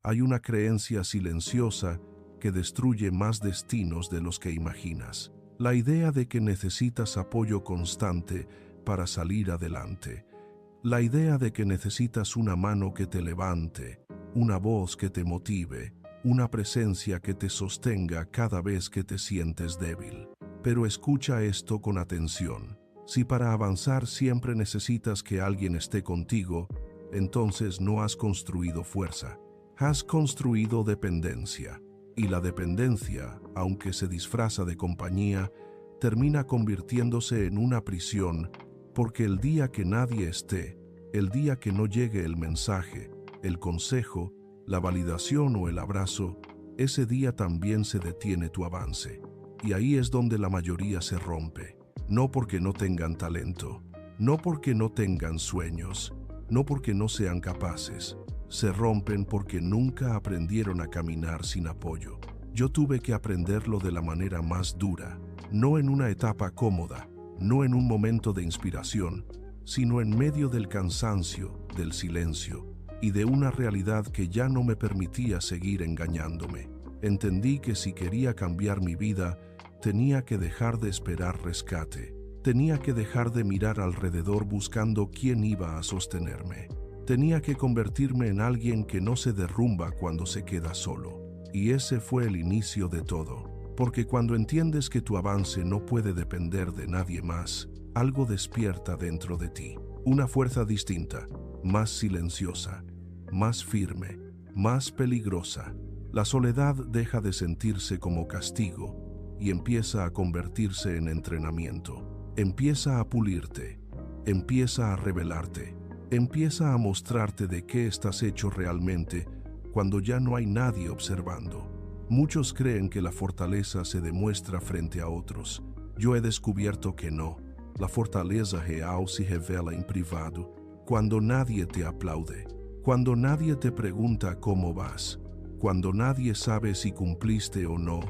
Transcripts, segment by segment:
Hay una creencia silenciosa que destruye más destinos de los que imaginas. La idea de que necesitas apoyo constante para salir adelante. La idea de que necesitas una mano que te levante, una voz que te motive, una presencia que te sostenga cada vez que te sientes débil. Pero escucha esto con atención. Si para avanzar siempre necesitas que alguien esté contigo, entonces no has construido fuerza. Has construido dependencia. Y la dependencia, aunque se disfraza de compañía, termina convirtiéndose en una prisión, porque el día que nadie esté, el día que no llegue el mensaje, el consejo, la validación o el abrazo, ese día también se detiene tu avance. Y ahí es donde la mayoría se rompe. No porque no tengan talento, no porque no tengan sueños, no porque no sean capaces. Se rompen porque nunca aprendieron a caminar sin apoyo. Yo tuve que aprenderlo de la manera más dura, no en una etapa cómoda, no en un momento de inspiración, sino en medio del cansancio, del silencio y de una realidad que ya no me permitía seguir engañándome. Entendí que si quería cambiar mi vida, tenía que dejar de esperar rescate. Tenía que dejar de mirar alrededor buscando quién iba a sostenerme. Tenía que convertirme en alguien que no se derrumba cuando se queda solo. Y ese fue el inicio de todo. Porque cuando entiendes que tu avance no puede depender de nadie más, algo despierta dentro de ti. Una fuerza distinta, más silenciosa, más firme, más peligrosa. La soledad deja de sentirse como castigo y empieza a convertirse en entrenamiento. Empieza a pulirte, empieza a revelarte, empieza a mostrarte de qué estás hecho realmente cuando ya no hay nadie observando. Muchos creen que la fortaleza se demuestra frente a otros. Yo he descubierto que no. La fortaleza real se revela en privado, cuando nadie te aplaude, cuando nadie te pregunta cómo vas, cuando nadie sabe si cumpliste o no.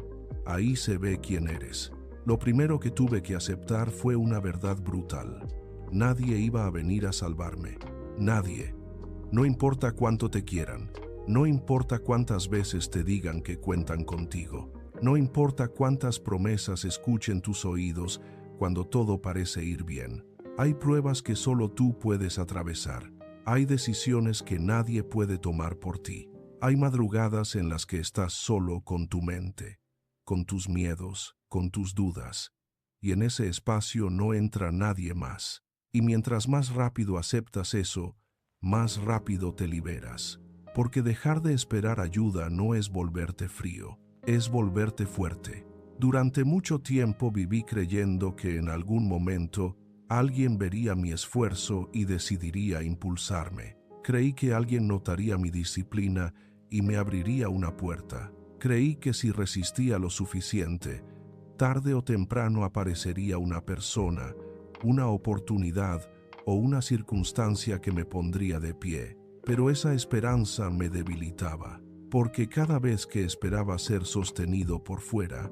Ahí se ve quién eres. Lo primero que tuve que aceptar fue una verdad brutal. Nadie iba a venir a salvarme. Nadie. No importa cuánto te quieran. No importa cuántas veces te digan que cuentan contigo. No importa cuántas promesas escuchen tus oídos cuando todo parece ir bien. Hay pruebas que solo tú puedes atravesar. Hay decisiones que nadie puede tomar por ti. Hay madrugadas en las que estás solo con tu mente, con tus miedos, con tus dudas. Y en ese espacio no entra nadie más. Y mientras más rápido aceptas eso, más rápido te liberas. Porque dejar de esperar ayuda no es volverte frío, es volverte fuerte. Durante mucho tiempo viví creyendo que en algún momento alguien vería mi esfuerzo y decidiría impulsarme. Creí que alguien notaría mi disciplina y me abriría una puerta. Creí que si resistía lo suficiente, tarde o temprano aparecería una persona, una oportunidad o una circunstancia que me pondría de pie. Pero esa esperanza me debilitaba, porque cada vez que esperaba ser sostenido por fuera,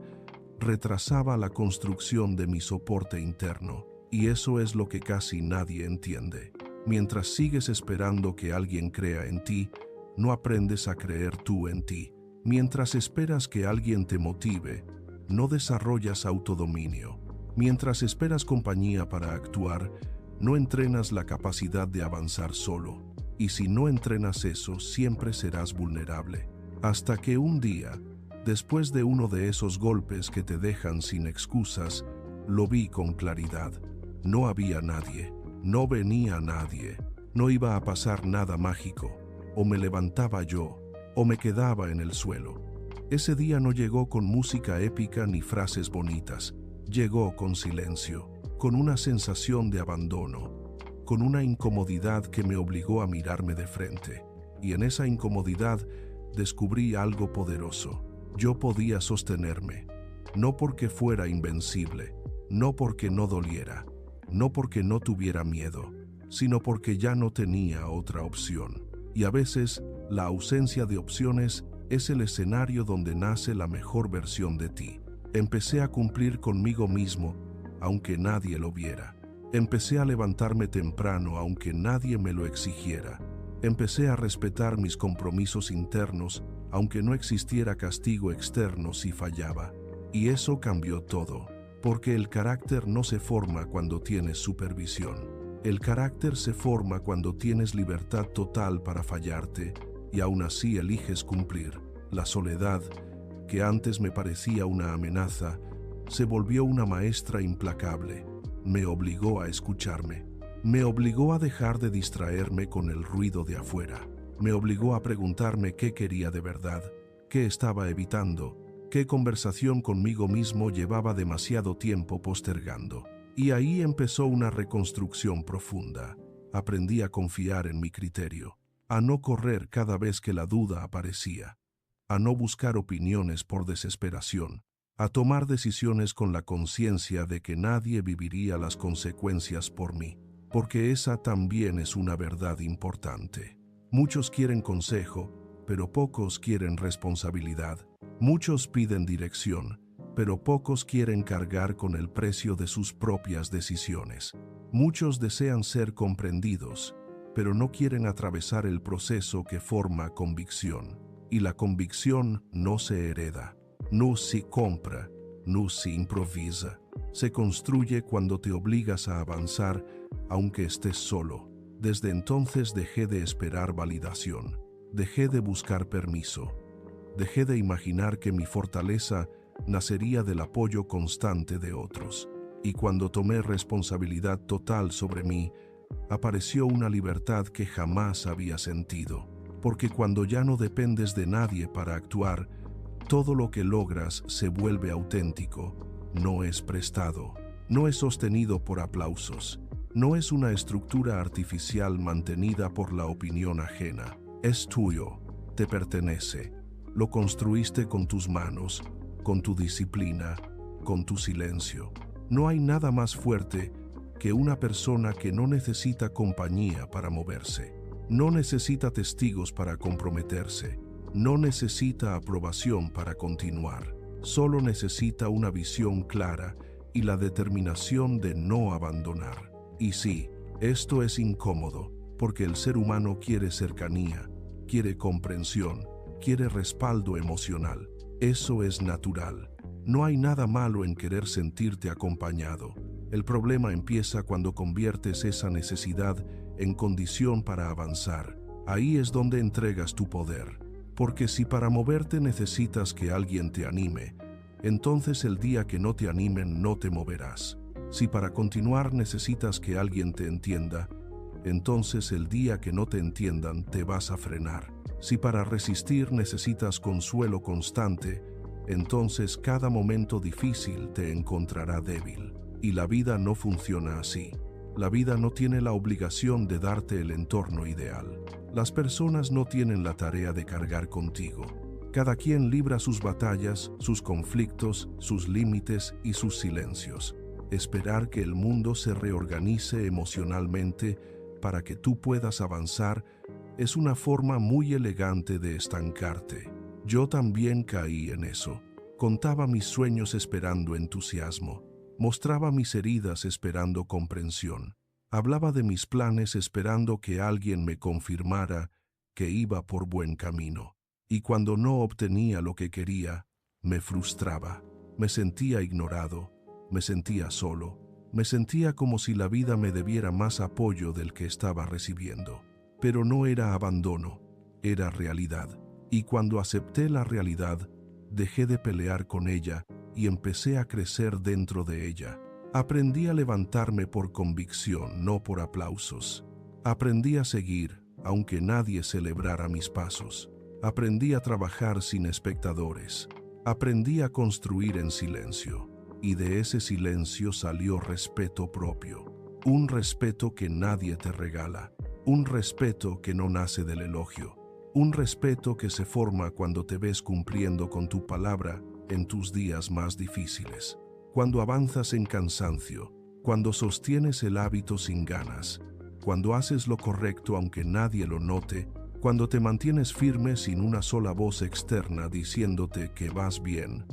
retrasaba la construcción de mi soporte interno, y eso es lo que casi nadie entiende. Mientras sigues esperando que alguien crea en ti, no aprendes a creer tú en ti. Mientras esperas que alguien te motive, no desarrollas autodominio. Mientras esperas compañía para actuar, no entrenas la capacidad de avanzar solo. Y si no entrenas eso, siempre serás vulnerable. Hasta que un día, después de uno de esos golpes que te dejan sin excusas, lo vi con claridad. No había nadie, no venía nadie, no iba a pasar nada mágico. O me levantaba yo, o me quedaba en el suelo. Ese día no llegó con música épica ni frases bonitas. Llegó con silencio, con una sensación de abandono, con una incomodidad que me obligó a mirarme de frente. Y en esa incomodidad descubrí algo poderoso. Yo podía sostenerme, no porque fuera invencible, no porque no doliera, no porque no tuviera miedo, sino porque ya no tenía otra opción. Y a veces, la ausencia de opciones es el escenario donde nace la mejor versión de ti. Empecé a cumplir conmigo mismo, aunque nadie lo viera. Empecé a levantarme temprano, aunque nadie me lo exigiera. Empecé a respetar mis compromisos internos, aunque no existiera castigo externo si fallaba. Y eso cambió todo, porque el carácter no se forma cuando tienes supervisión. El carácter se forma cuando tienes libertad total para fallarte y aún así eliges cumplir. La soledad, que antes me parecía una amenaza, se volvió una maestra implacable. Me obligó a escucharme. Me obligó a dejar de distraerme con el ruido de afuera. Me obligó a preguntarme qué quería de verdad, qué estaba evitando, qué conversación conmigo mismo llevaba demasiado tiempo postergando. Y ahí empezó una reconstrucción profunda. Aprendí a confiar en mi criterio, a no correr cada vez que la duda aparecía, a no buscar opiniones por desesperación, a tomar decisiones con la conciencia de que nadie viviría las consecuencias por mí, porque esa también es una verdad importante. Muchos quieren consejo, pero pocos quieren responsabilidad. Muchos piden dirección, pero pocos quieren cargar con el precio de sus propias decisiones. Muchos desean ser comprendidos, pero no quieren atravesar el proceso que forma convicción. Y la convicción no se hereda, no se compra, no se improvisa. Se construye cuando te obligas a avanzar, aunque estés solo. Desde entonces dejé de esperar validación, dejé de buscar permiso, dejé de imaginar que mi fortaleza nacería del apoyo constante de otros. Y cuando tomé responsabilidad total sobre mí, apareció una libertad que jamás había sentido. Porque cuando ya no dependes de nadie para actuar, todo lo que logras se vuelve auténtico, no es prestado, no es sostenido por aplausos, no es una estructura artificial mantenida por la opinión ajena. Es tuyo, te pertenece, lo construiste con tus manos, con tu disciplina, con tu silencio. No hay nada más fuerte que una persona que no necesita compañía para moverse, no necesita testigos para comprometerse, no necesita aprobación para continuar, solo necesita una visión clara y la determinación de no abandonar. Y sí, esto es incómodo, porque el ser humano quiere cercanía, quiere comprensión, quiere respaldo emocional. Eso es natural. No hay nada malo en querer sentirte acompañado. El problema empieza cuando conviertes esa necesidad en condición para avanzar. Ahí es donde entregas tu poder. Porque si para moverte necesitas que alguien te anime, entonces el día que no te animen no te moverás. Si para continuar necesitas que alguien te entienda, entonces el día que no te entiendan te vas a frenar. Si para resistir necesitas consuelo constante, entonces cada momento difícil te encontrará débil. Y la vida no funciona así. La vida no tiene la obligación de darte el entorno ideal. Las personas no tienen la tarea de cargar contigo. Cada quien libra sus batallas, sus conflictos, sus límites y sus silencios. Esperar que el mundo se reorganice emocionalmente para que tú puedas avanzar es una forma muy elegante de estancarte. Yo también caí en eso. Contaba mis sueños esperando entusiasmo. Mostraba mis heridas esperando comprensión. Hablaba de mis planes esperando que alguien me confirmara que iba por buen camino. Y cuando no obtenía lo que quería, me frustraba. Me sentía ignorado. Me sentía solo. Me sentía como si la vida me debiera más apoyo del que estaba recibiendo. Pero no era abandono, era realidad. Y cuando acepté la realidad, dejé de pelear con ella y empecé a crecer dentro de ella. Aprendí a levantarme por convicción, no por aplausos. Aprendí a seguir, aunque nadie celebrara mis pasos. Aprendí a trabajar sin espectadores. Aprendí a construir en silencio. Y de ese silencio salió respeto propio. Un respeto que nadie te regala. Un respeto que no nace del elogio. Un respeto que se forma cuando te ves cumpliendo con tu palabra en tus días más difíciles. Cuando avanzas en cansancio. Cuando sostienes el hábito sin ganas. Cuando haces lo correcto aunque nadie lo note. Cuando te mantienes firme sin una sola voz externa diciéndote que vas bien.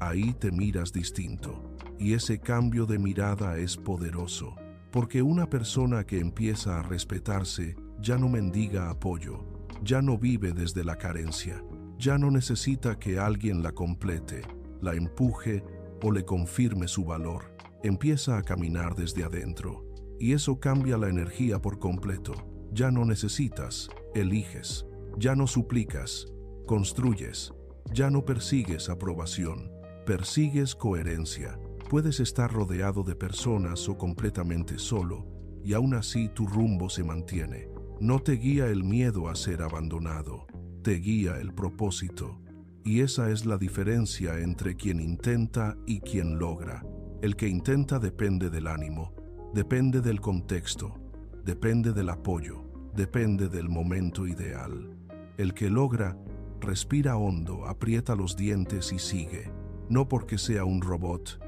Ahí te miras distinto. Y ese cambio de mirada es poderoso. Porque una persona que empieza a respetarse ya no mendiga apoyo, ya no vive desde la carencia, ya no necesita que alguien la complete, la empuje o le confirme su valor. Empieza a caminar desde adentro, y eso cambia la energía por completo. Ya no necesitas, eliges, ya no suplicas, construyes, ya no persigues aprobación, persigues coherencia. Puedes estar rodeado de personas o completamente solo, y aún así tu rumbo se mantiene. No te guía el miedo a ser abandonado, te guía el propósito. Y esa es la diferencia entre quien intenta y quien logra. El que intenta depende del ánimo, depende del contexto, depende del apoyo, depende del momento ideal. El que logra, respira hondo, aprieta los dientes y sigue, no porque sea un robot,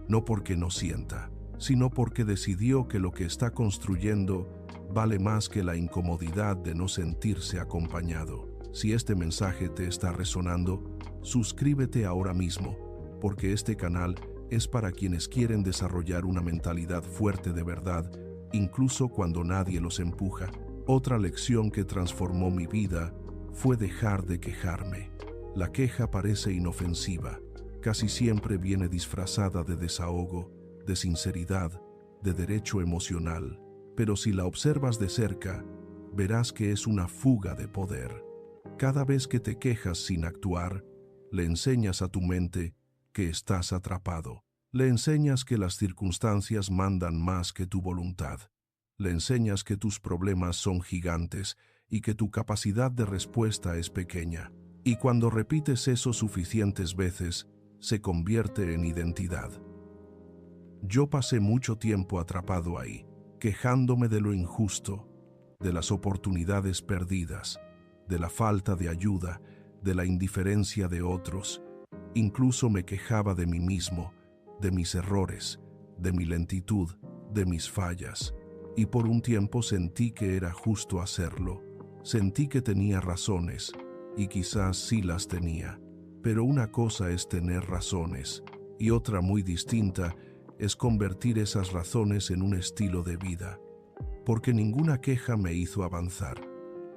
no porque no sienta, sino porque decidió que lo que está construyendo vale más que la incomodidad de no sentirse acompañado. Si este mensaje te está resonando, suscríbete ahora mismo, porque este canal es para quienes quieren desarrollar una mentalidad fuerte de verdad, incluso cuando nadie los empuja. Otra lección que transformó mi vida fue dejar de quejarme. La queja parece inofensiva, casi siempre viene disfrazada de desahogo, de sinceridad, de derecho emocional, pero si la observas de cerca, verás que es una fuga de poder. Cada vez que te quejas sin actuar, le enseñas a tu mente que estás atrapado. Le enseñas que las circunstancias mandan más que tu voluntad. Le enseñas que tus problemas son gigantes y que tu capacidad de respuesta es pequeña. Y cuando repites eso suficientes veces, se convierte en identidad. Yo pasé mucho tiempo atrapado ahí, quejándome de lo injusto, de las oportunidades perdidas, de la falta de ayuda, de la indiferencia de otros. Incluso me quejaba de mí mismo, de mis errores, de mi lentitud, de mis fallas. Y por un tiempo sentí que era justo hacerlo. Sentí que tenía razones, y quizás sí las tenía. Pero una cosa es tener razones, y otra muy distinta es convertir esas razones en un estilo de vida. Porque ninguna queja me hizo avanzar,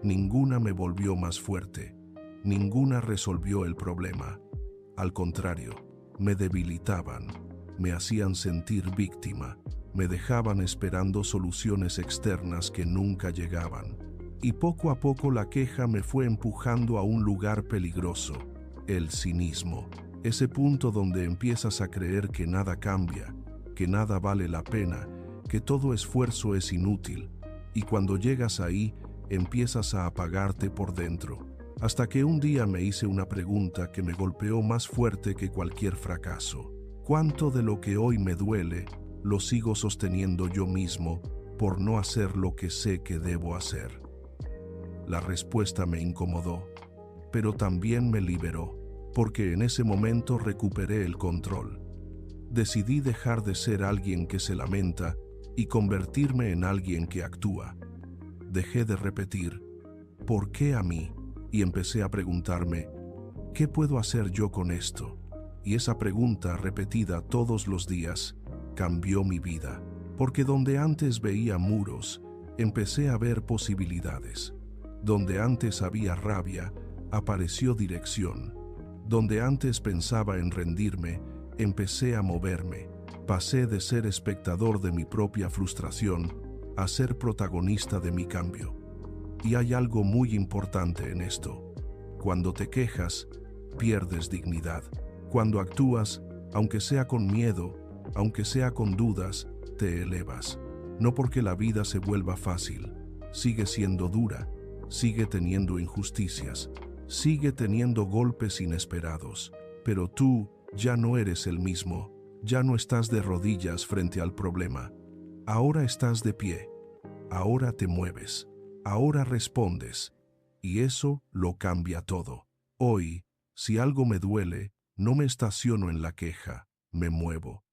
ninguna me volvió más fuerte, ninguna resolvió el problema. Al contrario, me debilitaban, me hacían sentir víctima, me dejaban esperando soluciones externas que nunca llegaban. Y poco a poco la queja me fue empujando a un lugar peligroso, el cinismo. Ese punto donde empiezas a creer que nada cambia, que nada vale la pena, que todo esfuerzo es inútil. Y cuando llegas ahí, empiezas a apagarte por dentro. Hasta que un día me hice una pregunta que me golpeó más fuerte que cualquier fracaso. ¿Cuánto de lo que hoy me duele lo sigo sosteniendo yo mismo por no hacer lo que sé que debo hacer? La respuesta me incomodó, pero también me liberó, porque en ese momento recuperé el control. Decidí dejar de ser alguien que se lamenta y convertirme en alguien que actúa. Dejé de repetir, ¿por qué a mí? Y empecé a preguntarme, ¿qué puedo hacer yo con esto? Y esa pregunta repetida todos los días cambió mi vida, porque donde antes veía muros, empecé a ver posibilidades. Donde antes había rabia, apareció dirección. Donde antes pensaba en rendirme, empecé a moverme. Pasé de ser espectador de mi propia frustración a ser protagonista de mi cambio. Y hay algo muy importante en esto. Cuando te quejas, pierdes dignidad. Cuando actúas, aunque sea con miedo, aunque sea con dudas, te elevas. No porque la vida se vuelva fácil, sigue siendo dura, sigue teniendo injusticias, sigue teniendo golpes inesperados, pero tú ya no eres el mismo, ya no estás de rodillas frente al problema. Ahora estás de pie, ahora te mueves, ahora respondes, y eso lo cambia todo. Hoy, si algo me duele, no me estaciono en la queja, me muevo.